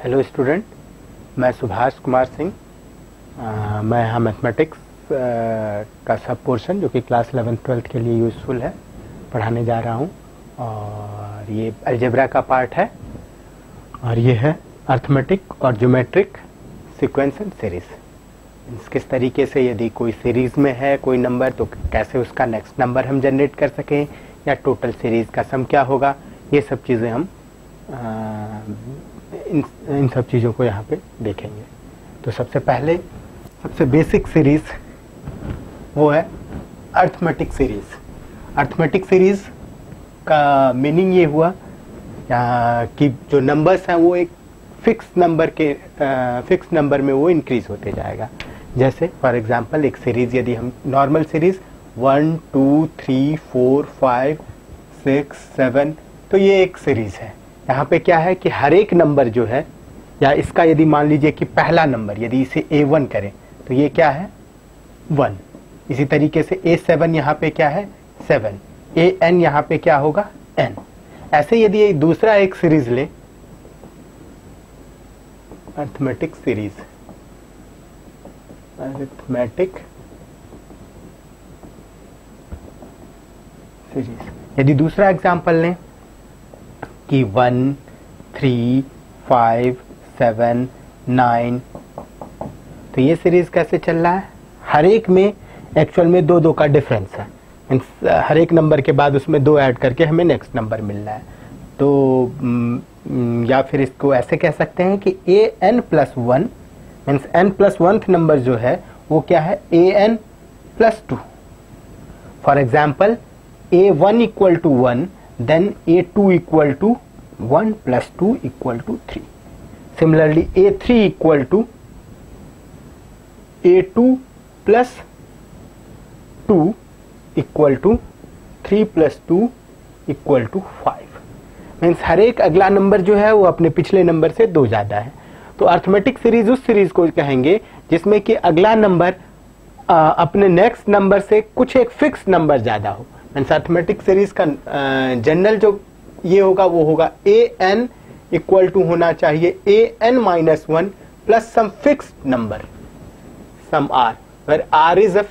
Hello student, मैं सुभाष कुमार सिंह। मैं यहाँ मैथमेटिक्स का सब पोर्शन जो कि क्लास 11th-12th के लिए यूज़फुल है पढ़ाने जा रहा हूँ। और ये अलजेब्रा का पार्ट है और ये है अर्थमेटिक और ज्योमेट्रिक सीक्वेंस एंड सीरीज। किस तरीके से यदि कोई सीरीज़ में है कोई नंबर तो कैसे उसका नेक्स्ट नंबर हम जनरेट कर सकें, या टोटल सीरीज़ का सम क्या होगा, ये सब चीज़ें हम इन सब चीज़ों को यहाँ पे देखेंगे। तो सबसे पहले सबसे बेसिक सीरीज़ वो है अर्थमेटिक सीरीज़। अर्थमेटिक सीरीज़ का मीनिंग ये हुआ कि जो नंबर्स हैं वो एक फिक्स नंबर में वो इंक्रीज होते जाएगा। जैसे फॉर एग्जांपल एक सीरीज़ यदि हम नॉर्मल सीरीज़ 1 2 3 4 5 6 7, तो ये एक सीरीज़ है। यहाँ पे क्या है कि हर एक नंबर जो है, या इसका यदि मान लीजिए कि पहला नंबर यदि इसे A1 करें तो ये क्या है 1। इसी तरीके से A7 यहाँ पे क्या है 7, AN यहाँ पे क्या होगा N। ऐसे यदि ये दूसरा एक सीरीज ले, अर्थमेटिक सीरीज, यदि दूसरा एग्जांपल लें कि 1 3 5 7 9, तो ये सीरीज कैसे चल रहा है, हर एक में एक्चुअल में दो दो का डिफरेंस है। हर एक नंबर के बाद उसमें 2 ऐड करके हमें नेक्स्ट नंबर मिल रहा है। तो या फिर इसको ऐसे कह सकते हैं कि an+1 मीन्स n+1th नंबर जो है वो क्या है an+2। For example a1 = 1, then a2 = 1 + 2 = 3। Similarly a3 = a2 + 2 = 3 + 2 = 5। Means हर एक अगला नंबर जो है वो अपने पिछले नंबर से 2 ज़्यादा है। तो अर्थमेटिक सीरीज उस सीरीज को कहेंगे जिसमें कि अगला नंबर अपने नेक्स्ट नंबर से कुछ एक फिक्स नंबर ज़्यादा हो। मीन्स अर्थमेटिक सीरीज का जनरल जो ये होगा वो होगा an = होना चाहिए an-1 plus some fixed number, some r, where r is a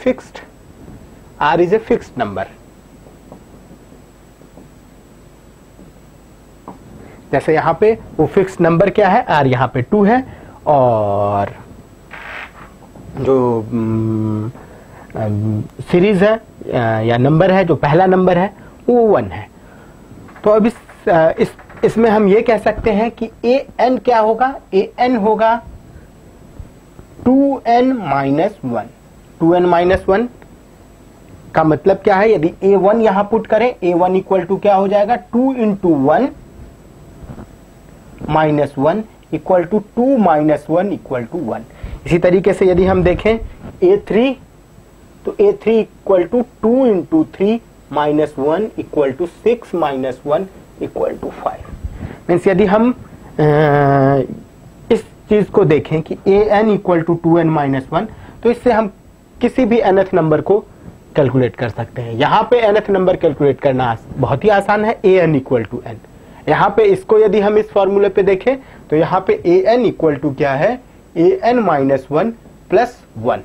fixed number। जैसे यहाँ पे वो फिक्स नंबर क्या है r, यहाँ पे 2 है, और जो सीरीज है या नंबर है, जो पहला नंबर है वो 1 है। तो अब इसमें हम ये कह सकते हैं कि an क्या होगा, an होगा 2n-1। 2n-1 का मतलब क्या है, यदि a1 यहां पुट करें, a1 = क्या हो जाएगा 2 × 1 - 1 = 2 - 1 = 1। इसी तरीके से यदि हम देखें a3, तो a3 = 2 × 3 - 1 = 6 - 1 = 5। मीन्स यदि हम इस चीज को देखें कि an = 2n-1, तो इससे हम किसी भी nth नंबर को कैलकुलेट कर सकते हैं। यहाँ पे nth नंबर कैलकुलेट करना बहुत ही आसान है, an = n। यहाँ पे इसको यदि हम इस फॉर्मूले पे देखें तो यहाँ पे an = क्या है an-1 + 1।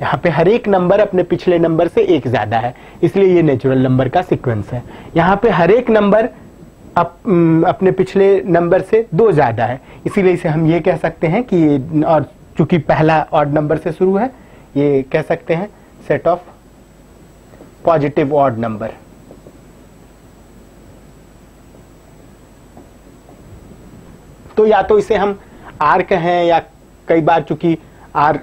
यहाँ पे हर एक नंबर अपने पिछले नंबर से 1 ज्यादा है, इसलिए ये नेचुरल नंबर का सीक्वेंस है। यहाँ पे हर एक नंबर अपने पिछले नंबर से 2 ज्यादा है, इसीलिए इसे हम ये कह सकते हैं कि, और चूंकि पहला ऑड नंबर से शुरू है, ये कह सकते हैं set of positive odd number. तो या तो इसे हम r कहें, या कई बार चूंकि r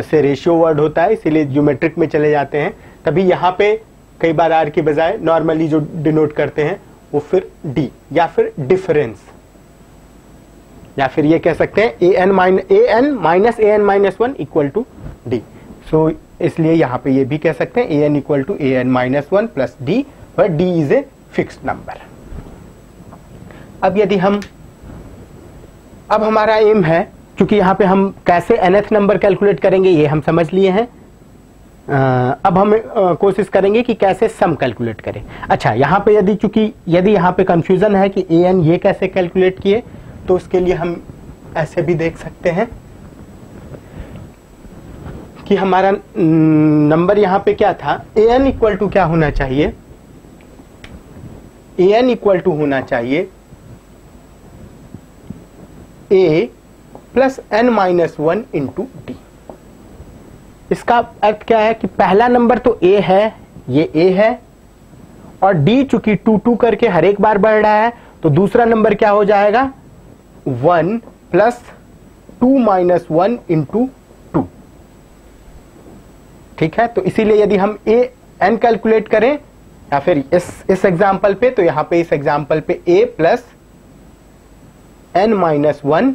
से रेशियो वर्ड होता है इसीलिए ज्योमेट्रिक में चले जाते हैं, तभी यहाँ पे कई बार r की बजाय नॉर्मली जो डिनोट करते हैं वो फिर d, या फिर डिफरेंस, या फिर ये कह सकते हैं an - an-1 = d। सो इसलिए यहाँ पे ये भी कह सकते हैं an = an-1 + d, where d is a fixed number। अब हमारा एम है, क्योंकि यहाँ पे हम कैसे nth नंबर कैलकुलेट करेंगे ये हम समझ लिए हैं। अब हम कोशिश करेंगे कि कैसे सम कैलकुलेट करें। अच्छा, यहाँ पे यदि यहाँ पे कंफ्यूजन है कि an ये कैसे कैलकुलेट किए, तो उसके लिए हम ऐसे भी देख सकते हैं कि हमारा नंबर यहां पे क्या था, an इक्वल टू क्या होना चाहिए, an इक्वल टू होना चाहिए a plus n minus 1 into D. इसका अर्थ क्या है कि पहला नंबर तो a है, ये a है, और d चूंकि 2 2 करके हर एक बार बढ़ रहा है, तो दूसरा नंबर क्या हो जाएगा 1 प्लस 2 माइनस 1 इंटू 2। ठीक है, तो इसीलिए यदि हम an कैलकुलेट करें या फिर इस एग्जाम्पल पे, तो यहां पे इस एग्जाम्पल पे a plus n minus 1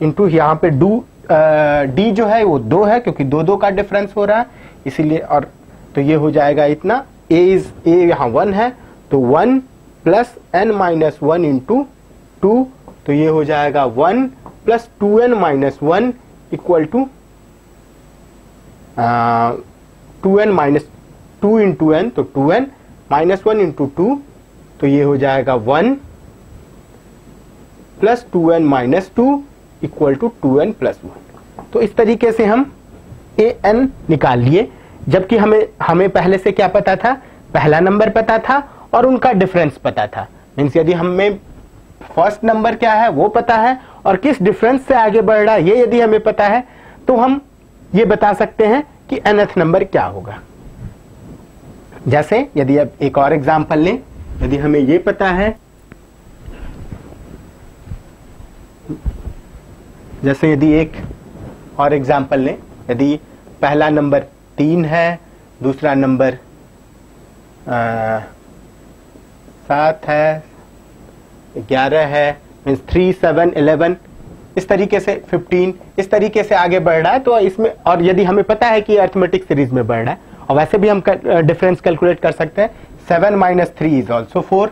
into यहां पे d जो है वो 2 है, क्योंकि 2 2 का डिफरेंस हो रहा है इसीलिए, और तो ये हो जाएगा इतना, a यहां 1 है तो 1 प्लस n माइनस 1 इंटू 2, तो ये हो जाएगा 1 plus 2n minus 1 equal to 2n minus 2 into n, तो 2n माइनस 1 इंटू 2, तो ये हो जाएगा 1 plus 2n minus 2 equal to 2n plus 1। तो इस तरीके से हम an निकाल लिए, जबकि हमें पहले से क्या पता था, पहला नंबर पता था और उनका डिफरेंस पता था। मीन्स यदि हमें फर्स्ट नंबर क्या है वो पता है और किस डिफरेंस से आगे बढ़ रहा है ये यदि हमें पता है, तो हम ये बता सकते हैं कि nth नंबर क्या होगा। जैसे यदि अब एक और एग्जांपल लें, यदि हमें ये पता है, जैसे यदि एक और एग्जांपल लें, यदि पहला नंबर 3 है, दूसरा नंबर 7 है, 11 है, मीन्स 3 7 11, इस तरीके से 15, इस तरीके से आगे बढ़ रहा है, तो इसमें, और यदि हमें पता है कि अरिथमेटिक सीरीज में बढ़ रहा है, और वैसे भी हम डिफरेंस कैलकुलेट कर सकते हैं, 7 minus 3 is also 4,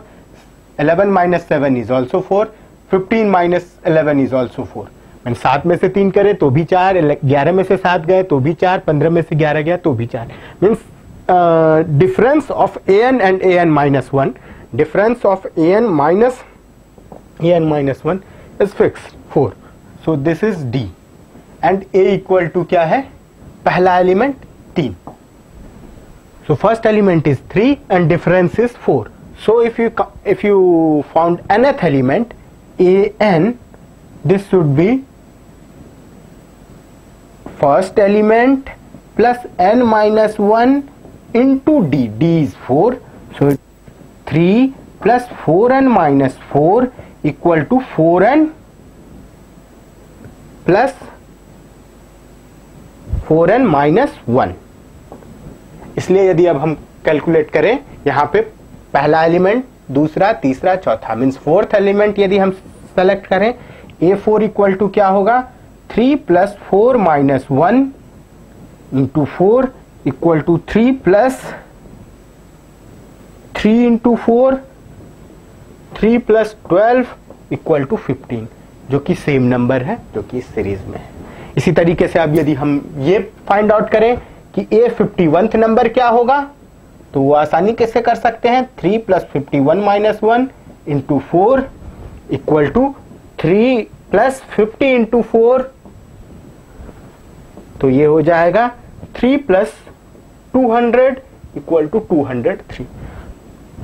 11 minus 7 is also 4, 15 minus 11 is also 4। 7 में से 3 करें तो भी 4, 11 में से 7 गए तो भी 4, 15 में से 11 गया तो भी 4। Means difference of an and an minus 1, difference of an minus an minus 1 is fixed 4, so this is d and a equal to क्या है, पहला element 3, so first element is 3 and difference is 4. So if you found nth element an, this should be first element plus n minus 1 into d. D is 4, so 3 plus 4n minus 4 equal to 4n plus 4n minus 1. इसलिए यदि अब हम calculate करें, यहाँ पे पहला element, दूसरा, तीसरा, चौथा, मीन्स फोर्थ एलिमेंट यदि हम सेलेक्ट करें, a4 इक्वल टू क्या होगा, 3 plus 4 minus 1 into 4 equal to 3 plus 3 into 4, 3 plus 12 equal to 15, जो कि सेम नंबर है जो कि इस सीरीज में है। इसी तरीके से अब यदि हम ये फाइंड आउट करें कि a 51th नंबर क्या होगा, तो वो आसानी कैसे कर सकते हैं, 3 plus 51 minus 1 into 4 equal to 3 plus 50 into 4, तो ये हो जाएगा 3 प्लस 200 इक्वल टू 203।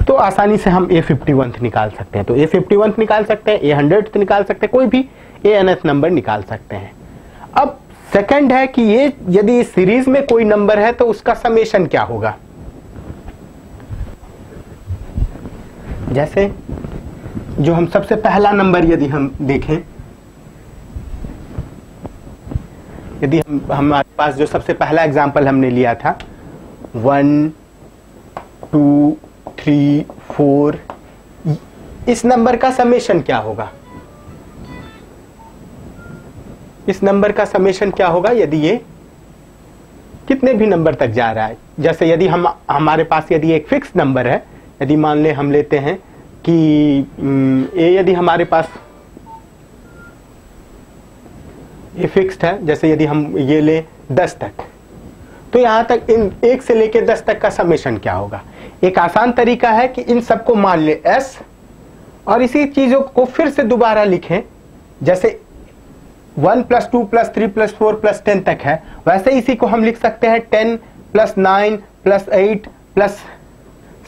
तो आसानी से हम a 51th निकाल सकते हैं, तो a 51th निकाल सकते हैं, a 100th निकाल सकते हैं, कोई भी anth नंबर निकाल सकते हैं। अब सेकंड है कि ये यदि इस सीरीज में कोई नंबर है तो उसका समेशन क्या होगा। जैसे जो हम सबसे पहला नंबर यदि हम देखें, यदि हमारे पास जो सबसे पहला एग्जांपल हमने लिया था 1 2 3 4, इस नंबर का समेशन क्या होगा, इस नंबर का समेशन क्या होगा यदि ये कितने भी नंबर तक जा रहा है। जैसे यदि हमारे पास यदि एक फिक्स नंबर है, यदि मान ले हम लेते हैं कि यदि हमारे पास ये फिक्स्ड है, जैसे यदि हम ये ले 10 तक, तो यहां तक इन 1 से लेकर 10 तक का समेशन क्या होगा। एक आसान तरीका है कि इन सबको मान ले s और इसी चीजों को फिर से दोबारा लिखें, जैसे 1 + 2 + 3 + 4 + 10 तक है, वैसे इसी को हम लिख सकते हैं 10 + 9 + 8 +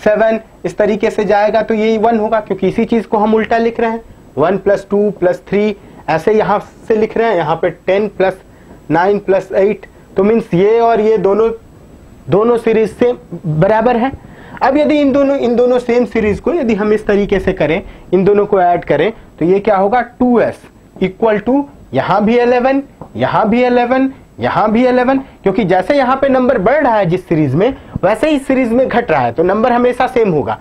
7, इस तरीके से जाएगा तो ये 1 होगा, क्योंकि इसी चीज को हम उल्टा लिख रहे हैं। 1 + 2 + 3 ऐसे यहां से लिख रहे हैं, यहाँ पे 10 + 9 + 8, तो मीन्स ये और ये दोनों सीरीज से बराबर है। अब यदि इन दोनों सेम सीरीज को यदि हम इस तरीके से करें, इन दोनों को ऐड करें, तो ये क्या होगा 2s = यहां भी 11, यहां भी 11, यहां भी 11, क्योंकि जैसे यहां पे नंबर बढ़ रहा है जिस सीरीज में, वैसे ही सीरीज में घट रहा है, तो नंबर हमेशा सेम होगा।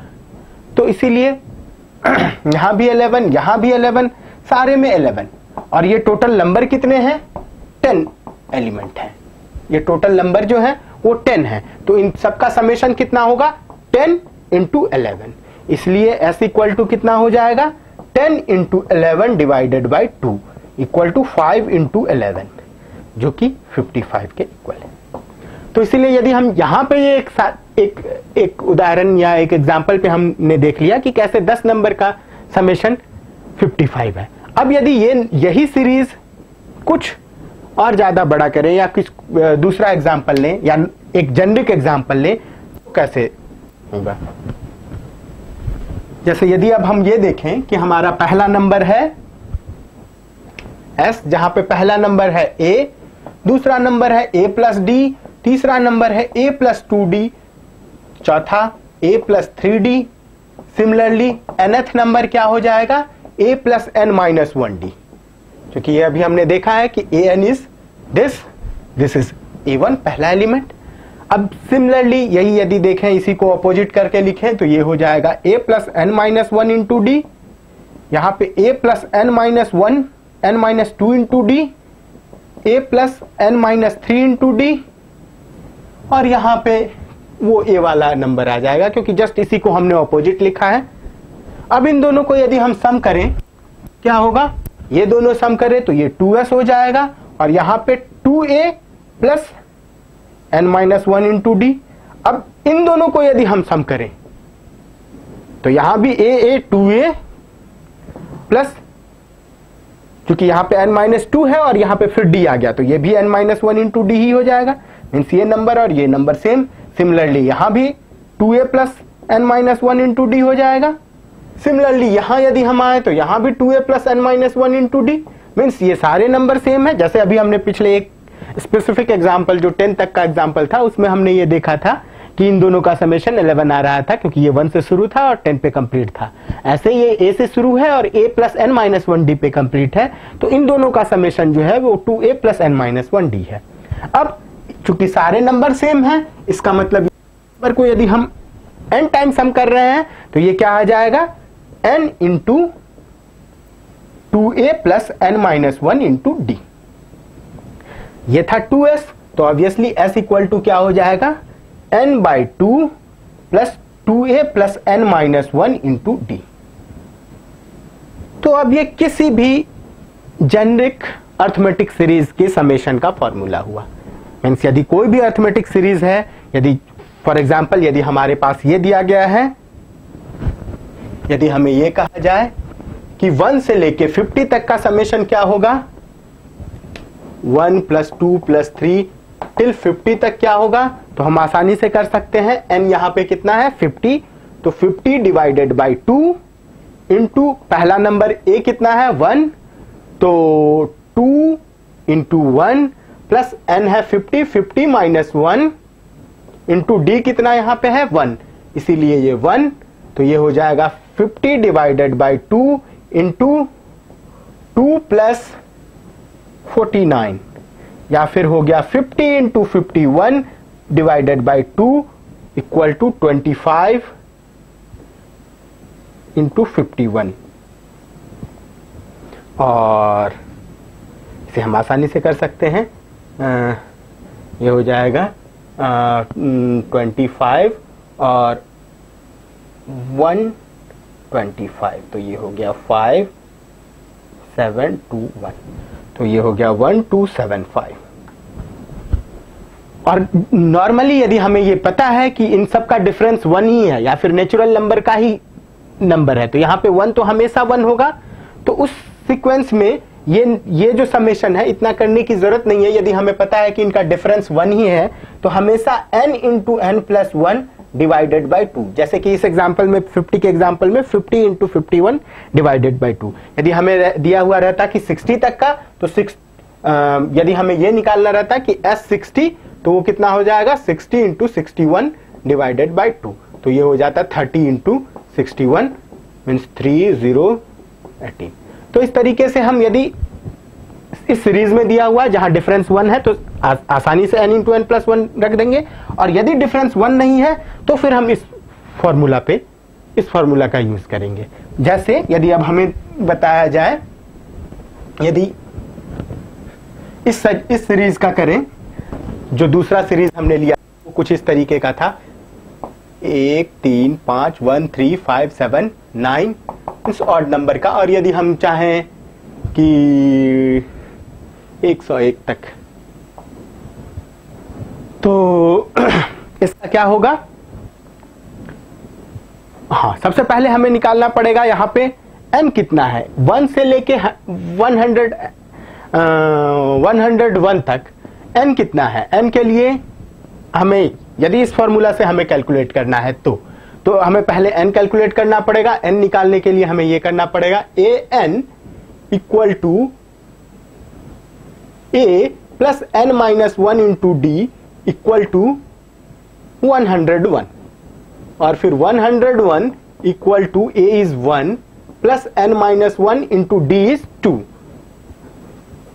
तो इसीलिए यहां भी 11, यहां भी 11, सारे में 11, और ये टोटल नंबर कितने हैं 10 एलिमेंट है, ये टोटल नंबर जो है वो 10 है। तो इन सबका समेशन कितना होगा 10 × 11, इसलिए s = कितना हो जाएगा 10 × 11 / 2 = 5 × 11, जो कि 55 के इक्वल है। तो इसीलिए यदि हम यहाँ पे ये एक उदाहरण या एक एग्जाम्पल पे हमने देख लिया कि कैसे 10 नंबर का समेशन 55 है। अब यदि यही सीरीज कुछ और ज्यादा बड़ा करें या कुछ दूसरा एग्जाम्पल लें या एक जेनरिक एग्जाम्पल लें, तो कैसे होगा? जैसे यदि अब हम ये देखें कि हमारा पहला नंबर है s, जहां पे पहला नंबर है a, दूसरा नंबर है a + d, तीसरा नंबर है a + 2d, चौथा a + 3d, similarly nth number क्या हो जाएगा a + n - 1d, क्योंकि ये अभी हमने देखा है कि an is this is a1 पहला एलिमेंट। अब सिमिलरली यही यदि देखें, इसी को अपोजिट करके लिखें, तो ये हो जाएगा a + n - 1 × d, यहाँ पे a + n - 1 n - 2 × d, a + n - 3 × d, और यहाँ पे वो a वाला नंबर आ जाएगा, क्योंकि जस्ट इसी को हमने अपोजिट लिखा है। अब इन दोनों को यदि हम सम करें, क्या होगा, ये दोनों सम करें तो ये 2s हो जाएगा, और यहाँ पे 2a + n - 1 × d। अब इन दोनों को यदि हम सम करें तो यहां भी a 2a प्लस, क्योंकि यहां पे n - 2 है और यहां पे फिर d आ गया, तो ये भी n - 1 × d ही हो जाएगा, मीन्स ये नंबर और ये नंबर सेम। सिमिलरली यहां भी 2a + n - 1 × d हो जाएगा। सिमिलरली यहां यदि हम आए तो यहां भी 2a + n - 1 × d, मीन्स ये सारे नंबर सेम है। जैसे अभी हमने पिछले एक स्पेसिफिक एग्जाम्पल जो 10 तक का एग्जाम्पल था, उसमें हमने ये देखा था कि इन दोनों का समेशन 11 आ रहा था, क्योंकि ये 1 से शुरू था और 10 पे कंप्लीट था। ऐसे ये a से शुरू है और a + n - 1d पे कंप्लीट है, तो इन दोनों का समेशन जो है वो 2a + n - 1d है। अब चूंकि सारे नंबर सेम हैं, इसका मतलब नंबर को यदि हम n टाइम सम कर रहे हैं तो ये क्या आ जाएगा n × 2a + n - 1 × d। ये था 2s, तो ऑब्वियसली s = क्या हो जाएगा n/2 + 2a + n - 1 × d। तो अब ये किसी भी जेनरिक अर्थमेटिक सीरीज के समेशन का फॉर्मूला हुआ। मीन्स यदि कोई भी अर्थमेटिक सीरीज है, यदि फॉर एग्जांपल यदि हमारे पास ये दिया गया है, यदि हमें ये कहा जाए कि 1 से लेके 50 तक का समेशन क्या होगा, 1 + 2 + 3 टिल 50 तक क्या होगा, तो हम आसानी से कर सकते हैं। n यहाँ पे कितना है 50, तो 50 / 2 इंटू पहला नंबर a कितना है 1, तो 2 × 1 प्लस n है 50, 50 - 1 इंटू d कितना यहाँ पे है 1, इसीलिए ये 1, तो ये हो जाएगा 50 / 2 इंटू 2 + 49, या फिर हो गया 50 × 51 / 2 = 25 × 51। और इसे हम आसानी से कर सकते हैं, ये हो जाएगा 25 और 125, तो ये हो गया 5 7 2 1, तो ये हो गया 1275। और नॉर्मली यदि हमें ये पता है कि इन सब का डिफरेंस 1 ही है या फिर नेचुरल नंबर का ही नंबर है, तो यहाँ पे 1 तो हमेशा 1 होगा, तो उस सीक्वेंस में ये जो समेशन है इतना करने की जरूरत नहीं है। यदि हमें पता है कि इनका डिफरेंस 1 ही है तो हमेशा n into n plus 1 divided by 2, जैसे कि इस एग्जांपल में 50 के एग्जांपल में 50 इंटू 51 डिवाइडेड बाई 2। यदि हमें दिया हुआ रहता कि 60 तक का तो यदि हमें ये निकालना रहता कि S60 तो वो कितना हो जाएगा 60 इंटू 61 डिवाइडेड बाई 2, तो ये हो जाता 30 इंटू 61 मीन्स 3018। तो इस तरीके से हम यदि इस सीरीज में दिया हुआ है जहां डिफरेंस 1 है तो आसानी से n इंटू n प्लस 1 रख देंगे, और यदि डिफरेंस 1 नहीं है तो फिर हम इस फॉर्मूला का यूज करेंगे। जैसे यदि अब हमें बताया जाए, यदि इस सीरीज का करें, जो दूसरा सीरीज हमने लिया वो कुछ इस तरीके का था 1 3 5 1 3 5 7 9 इस ऑड नंबर का, और यदि हम चाहें कि 101 तक तो इसका क्या होगा। हाँ, सबसे पहले हमें निकालना पड़ेगा यहां पे n कितना है, 1 से लेके 101 तक n कितना है। n के लिए हमें यदि इस फॉर्मूला से हमें कैलकुलेट करना है तो हमें पहले n कैलकुलेट करना पड़ेगा। n निकालने के लिए हमें यह करना पड़ेगा an equal to a plus n minus 1 into d equal to 101, और फिर 101 equal to a is 1 plus n minus 1 into d is 2,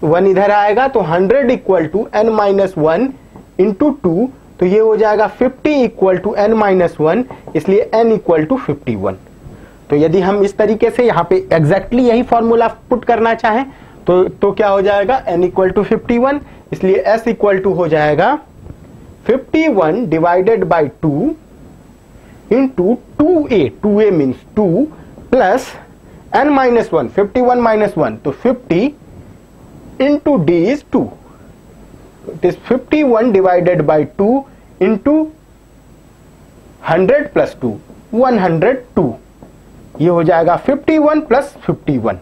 1 इधर आएगा तो 100 equal to n minus 1 into 2, तो ये हो जाएगा 50 इक्वल टू n माइनस 1, इसलिए n इक्वल टू 51। तो यदि हम इस तरीके से यहाँ पे एग्जैक्टली यही फॉर्मूला पुट करना चाहें तो क्या हो जाएगा n इक्वल टू 51, इसलिए s इक्वल टू हो जाएगा 51 divided by 2 into 2a means 2 plus n minus 1, 51 minus 1 तो 50 into d is 2, it is 51 divided by 2 into 100 plus 2 102, ये हो जाएगा 51 प्लस 51,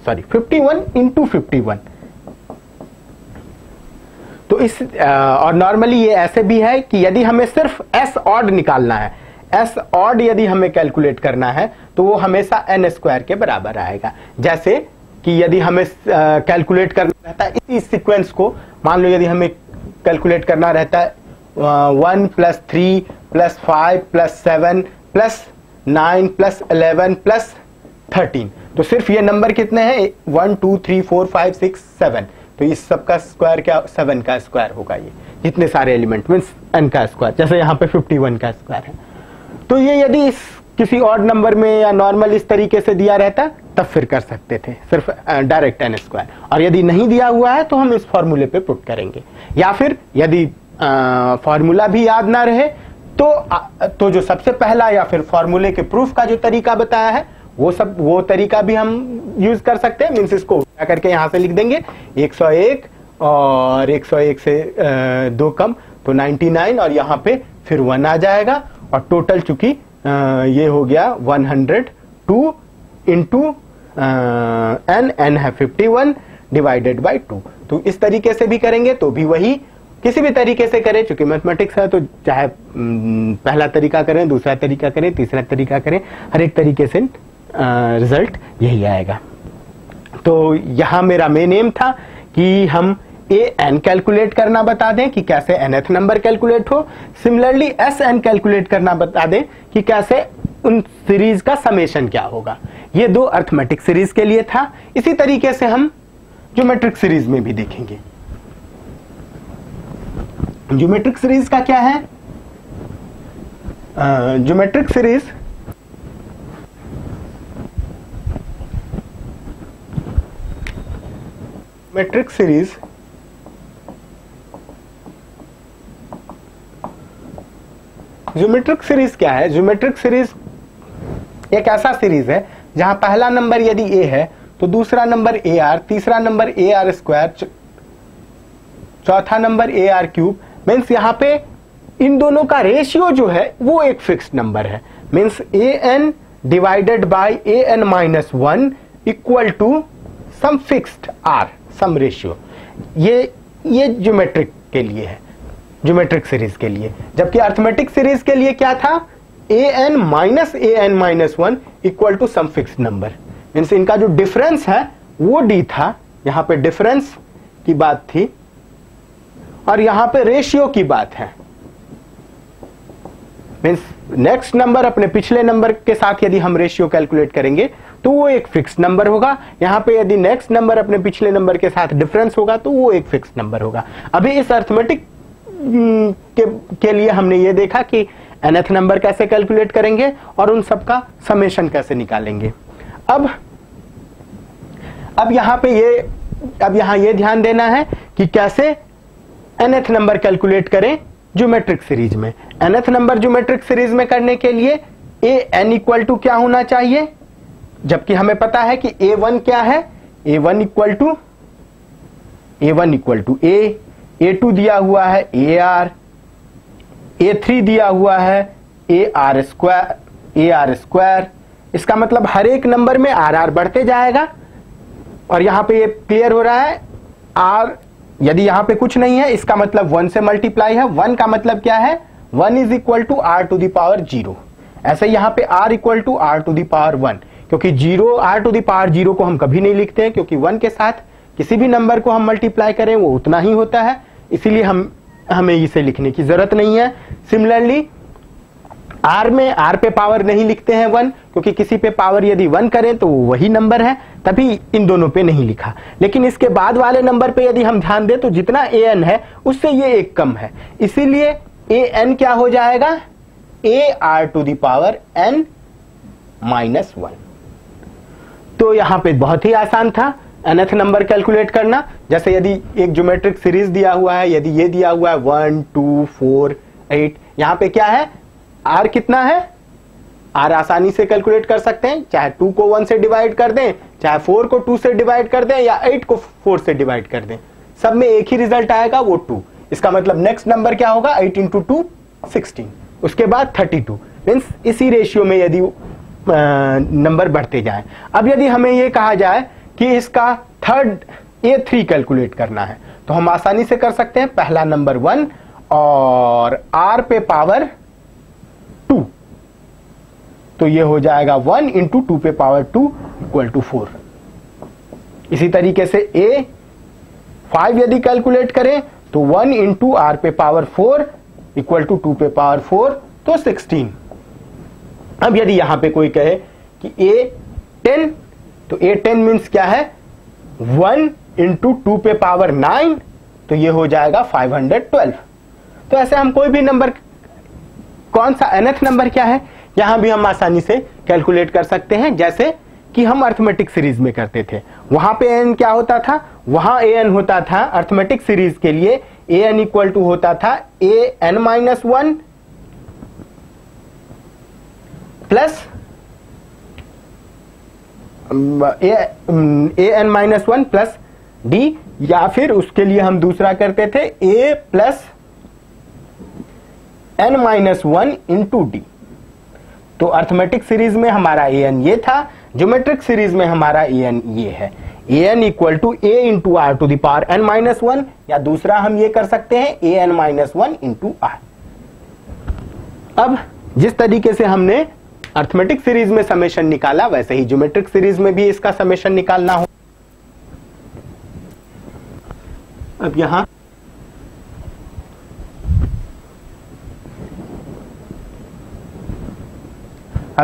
सॉरी 51 इंटू 51। तो इस और नॉर्मली ये ऐसे भी है कि यदि हमें सिर्फ s ऑड निकालना है, s ऑड यदि हमें कैलकुलेट करना है तो वो हमेशा n स्क्वायर के बराबर आएगा। जैसे कि यदि हमें कैलकुलेट करना रहता है इस सीक्वेंस को, मान लो यदि हमें कैलकुलेट करना रहता है 1 plus 3 plus 5 plus 7 plus 9 plus 11 plus 13, तो सिर्फ ये नंबर कितने हैं 1 2 3 4 5 6 7, तो इस सब का स्क्वायर क्या 7 का स्क्वायर होगा, ये जितने सारे एलिमेंट मीन्स n का स्क्वायर, जैसे यहाँ पे 51 का स्क्वायर है। तो ये यदि इस किसी और नंबर में या नॉर्मल इस तरीके से दिया रहता तब फिर कर सकते थे सिर्फ डायरेक्ट n स्क्वायर, और यदि नहीं दिया हुआ है तो हम इस फॉर्मूले पे पुट करेंगे। या फिर यदि फॉर्मूला भी याद ना रहे तो जो सबसे पहला या फिर फॉर्मूले के प्रूफ का जो तरीका बताया है वो तरीका भी हम यूज कर सकते हैं। मीन्स इसको उल्टा करके यहां से लिख देंगे 101 और 101 से 2 कम तो 99, और यहाँ पे फिर 1 आ जाएगा, और टोटल चूंकि ये हो गया 102 इंटू n है 51 डिवाइडेड बाई 2। तो इस तरीके से भी करेंगे तो भी वही, किसी भी तरीके से करें, चूंकि मैथमेटिक्स है तो चाहे पहला तरीका करें, दूसरा तरीका करें, तीसरा तरीका करें, हर एक तरीके से रिजल्ट यही आएगा। तो यहां मेरा मेन एम था कि हम an कैलकुलेट करना बता दें कि कैसे nth नंबर कैलकुलेट हो, सिमिलरली sn कैलकुलेट करना बता दें कि कैसे उन सीरीज का समेशन क्या होगा। ये 2 अर्थमेटिक सीरीज के लिए था। इसी तरीके से हम ज्योमेट्रिक सीरीज में भी देखेंगे। ज्योमेट्रिक सीरीज का क्या है, ज्योमेट्रिक सीरीज ज्योमेट्रिक सीरीज क्या है। ज्योमेट्रिक सीरीज एक ऐसा सीरीज है जहां पहला नंबर यदि a है तो दूसरा नंबर ar, तीसरा नंबर ar स्क्वायर, चौथा नंबर ar क्यूब, मीन्स यहाँ पे इन दोनों का रेशियो जो है वो एक फिक्स्ड नंबर है। Means an divided by an minus 1 equal to some fixed r, some ratio. ये ज्योमेट्रिक के लिए है, ज्योमेट्रिक सीरीज के लिए। जबकि अर्थमेटिक सीरीज के लिए क्या था, an minus an minus 1 equal to some fixed number. Means इनका जो डिफरेंस है वो d था, यहां पे डिफरेंस की बात थी और यहां पे रेशियो की बात है। मीन्स नेक्स्ट नंबर अपने पिछले नंबर के साथ यदि हम रेशियो कैलकुलेट करेंगे तो वो एक फिक्स्ड नंबर होगा। यहां पे यदि नेक्स्ट नंबर अपने पिछले नंबर के साथ डिफरेंस होगा तो वो एक फिक्स्ड नंबर होगा। अभी इस अर्थमेटिक के लिए हमने ये देखा कि nth नंबर कैसे कैलकुलेट करेंगे और उन सबका समेशन कैसे निकालेंगे। अब यहां ये ध्यान देना है कि कैसे nth नंबर कैलकुलेट करें ज्योमेट्रिक सीरीज में। nth नंबर ज्योमेट्रिक सीरीज में करने के लिए an इक्वल टू क्या होना चाहिए, जबकि हमें पता है कि a1 क्या है, a1 इक्वल टू a2 दिया हुआ है ar, a3 दिया हुआ है ar स्क्वायर। इसका मतलब हर एक नंबर में आर बढ़ते जाएगा। और यहां पे ये क्लियर हो रहा है, r यदि यहां पे कुछ नहीं है इसका मतलब 1 से मल्टीप्लाई है। 1 का मतलब क्या है, 1 is equal to r to the power 0। ऐसे यहां पे r equal to r to the power 1, क्योंकि r टू द पावर 0 को हम कभी नहीं लिखते हैं, क्योंकि 1 के साथ किसी भी नंबर को हम मल्टीप्लाई करें वो उतना ही होता है, इसीलिए हमें इसे लिखने की जरूरत नहीं है। सिमिलरली r पे पावर नहीं लिखते हैं 1, क्योंकि किसी पे पावर यदि 1 करें तो वही नंबर है, तभी इन दोनों पे नहीं लिखा। लेकिन इसके बाद वाले नंबर पे यदि हम ध्यान दें तो जितना an है उससे ये एक कम है, इसीलिए an क्या हो जाएगा, ar to the power n minus 1। तो यहां पे बहुत ही आसान था nth नंबर कैलकुलेट करना। जैसे यदि एक ज्योमेट्रिक सीरीज दिया हुआ है, यदि ये दिया हुआ है 1 2 4 8, यहां पे क्या है, r कितना है, r आसानी से कैलकुलेट कर सकते हैं, चाहे 2 को 1 से डिवाइड कर दें, चाहे 4 को 2 से डिवाइड कर दें, या 8 को 4 से डिवाइड कर दें, सब में एक ही रिजल्ट आएगा, वो 2। इसका मतलब नेक्स्ट नंबर क्या होगा, 8 इंटू 2 16, उसके बाद 32। मीन्स इसी रेशियो में यदि नंबर बढ़ते जाए। अब यदि हमें ये कहा जाए कि इसका थर्ड a3 कैलकुलेट करना है तो हम आसानी से कर सकते हैं। पहला नंबर 1 और r पे पावर 2, तो ये हो जाएगा 1 इंटू 2 पे पावर 2 इक्वल टू 4। इसी तरीके से a5 यदि कैलकुलेट करें तो 1 इंटू r पे पावर 4 इक्वल टू 2 पे पावर 4, तो 16। अब यदि यहां पे कोई कहे कि a10, तो a10 मीन्स क्या है, 1 इंटू 2 पे पावर 9, तो ये हो जाएगा 512। तो ऐसे हम कोई भी नंबर, कौन सा nth नंबर क्या है, यहां भी हम आसानी से कैलकुलेट कर सकते हैं, जैसे कि हम अर्थमेटिक सीरीज में करते थे। वहां पे n क्या होता था, वहां an होता था अर्थमेटिक सीरीज के लिए an इक्वल टू होता था an minus 1 plus an minus 1 plus d, या फिर उसके लिए हम दूसरा करते थे a plus n minus 1 into D. तो अर्थमेटिक सीरीज में हमारा an ये था, ज्योमेट्रिक सीरीज में हमारा an ये है, an equal to a into r to the power n minus 1, या दूसरा हम ये कर सकते हैं an माइनस 1 इंटू आर। अब जिस तरीके से हमने अर्थमेटिक सीरीज में समेशन निकाला, वैसे ही ज्योमेट्रिक सीरीज में भी इसका समेशन निकालना हो। अब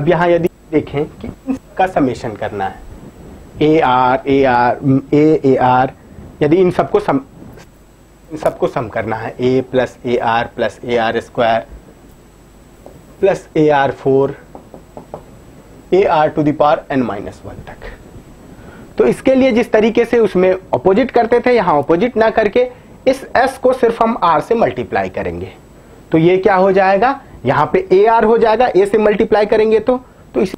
यहां यदि देखें कि इसका समेशन करना है, AR, यदि इन सबको सम करना है, A plus AR square plus AR4 AR to the power n minus 1 तक। तो इसके लिए जिस तरीके से उसमें ऑपोजिट करते थे, यहां ऑपोजिट ना करके इस s को सिर्फ हम r से मल्टीप्लाई करेंगे, तो ये क्या हो जाएगा, यहां पे AR हो जाएगा, a से मल्टीप्लाई करेंगे तो इस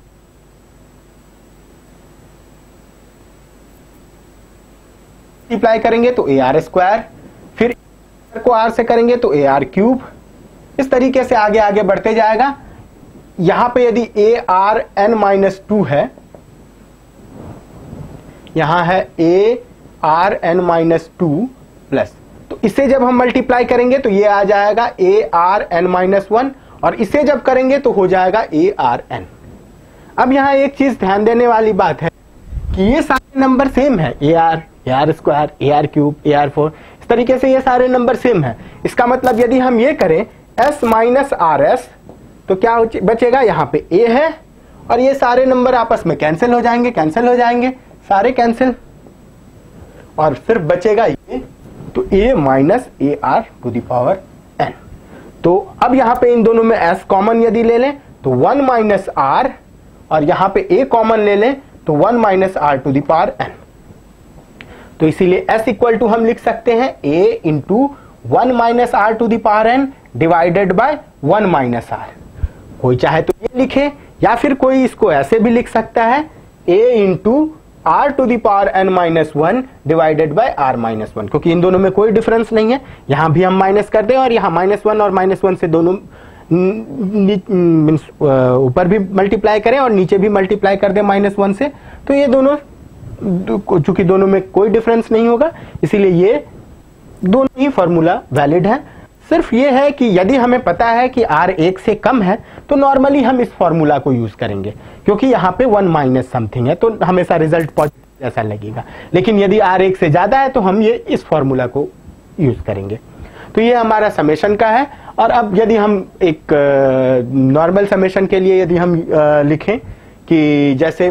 मल्टीप्लाई करेंगे तो AR स्क्वायर, फिर को r से करेंगे तो AR क्यूब। इस तरीके से आगे आगे बढ़ते जाएगा। यहां पे यदि AR n माइनस 2 है, यहाँ है a r n minus two plus, तो इसे जब हम मल्टीप्लाई करेंगे तो ये आ जाएगा a r n minus one, और इसे जब करेंगे तो हो जाएगा ए आर एन। अब यहाँ एक चीज ध्यान देने वाली बात है कि ये सारे नंबर सेम है, a are square, A R cube, A R four, इस तरीके से ये सारे नंबर सेम है। इसका मतलब यदि हम ये करें s माइनस आर एस, तो क्या बचेगा, यहाँ पे a है और ये सारे नंबर आपस में कैंसिल हो जाएंगे, सारे कैंसिल, और सिर्फ बचेगा ये, तो a minus a r to the power n। तो अब यहाँ पे इन दोनों में s कॉमन यदि ले लें तो 1 माइनस आर, और यहाँ पे a कॉमन ले लें तो 1 minus r to the power n। तो इसीलिए s इक्वल टू हम लिख सकते हैं a into 1 minus r to the power n divided by 1 minus r. कोई चाहे तो ये लिखे, या फिर कोई इसको ऐसे भी लिख सकता है a into r to the power n minus one divided by r minus one, क्योंकि इन दोनों में कोई डिफरेंस नहीं है। यहां भी हम माइनस कर दें और यहाँ -1 और -1 से दोनों ऊपर भी मल्टीप्लाई करें और नीचे भी मल्टीप्लाई कर दें -1 से, तो ये दोनों, चूंकि दोनों में कोई डिफरेंस नहीं होगा, इसीलिए ये दोनों ही फॉर्मूला वैलिड है। सिर्फ ये है कि यदि हमें पता है कि r 1 से कम है तो नॉर्मली हम इस फॉर्मूला को यूज करेंगे, क्योंकि यहाँ पे 1 माइनस समथिंग है तो हमेशा रिजल्ट पॉजिटिव जैसा लगेगा। लेकिन यदि r 1 से ज्यादा है तो हम ये इस फॉर्मूला को यूज करेंगे। तो ये हमारा समेशन का है। और अब यदि हम एक नॉर्मल समेशन के लिए यदि हम लिखें कि जैसे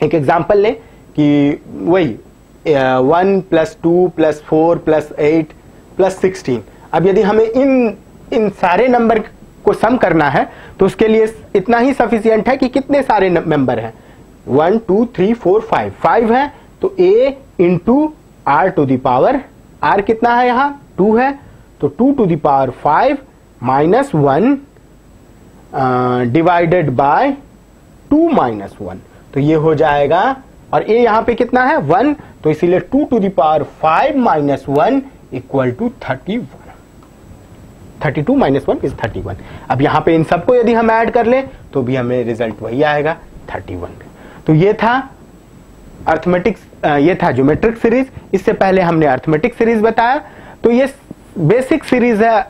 एक एग्जांपल लें कि वही 1 + 2 + 4 + 8 + 16। अब यदि हमें इन सारे नंबर को सम करना है तो उसके लिए इतना ही सफिशिएंट है कि कितने सारे मेंबर हैं, 1 2 3 4 5 है, तो a into r to the power, r कितना है यहाँ 2 है, तो 2 to the power 5 minus 1 divided by 2 minus 1, तो ये हो जाएगा। और a यहाँ पे कितना है 1, तो इसीलिए 2 to the power 5 minus 1 equal to 31। 32 minus 1 is 31। अब यहाँ पे इन सबको यदि हम ऐड कर लें तो भी हमें रिजल्ट वही आएगा 31। तो ये था अर्थमेटिक, ये था ज्योमेट्रिक सीरीज। इससे पहले हमने अर्थमेटिक सीरीज बताया, तो ये बेसिक सीरीज है,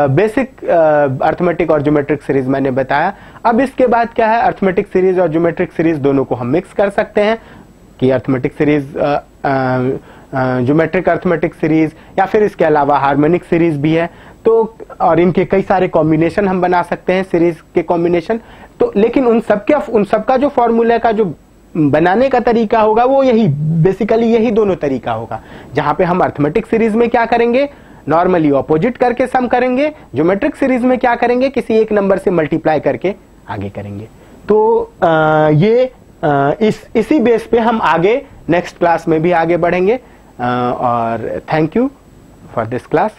बेसिक अर्थमेटिक और ज्योमेट्रिक सीरीज मैंने बताया। अब इसके बाद क्या है, अर्थमेटिक सीरीज और ज्योमेट्रिक सीरीज दोनों को हम मिक्स कर सकते हैं कि arithmetic series geometric arithmetic series, या फिर इसके अलावा हार्मोनिक सीरीज भी है, तो और इनके कई सारे कॉम्बिनेशन हम बना सकते हैं, सीरीज के कॉम्बिनेशन। तो लेकिन उन सबका जो फॉर्मूला का जो बनाने का तरीका होगा वो यही, बेसिकली यही दोनों तरीका होगा। जहां पे हम अर्थमेटिक सीरीज में क्या करेंगे, नॉर्मली ऑपोजिट करके सम करेंगे, ज्योमेट्रिक सीरीज में क्या करेंगे, किसी एक नंबर से मल्टीप्लाई करके आगे करेंगे। तो इसी बेस पे हम आगे नेक्स्ट क्लास में भी आगे बढ़ेंगे। और thank you for this class.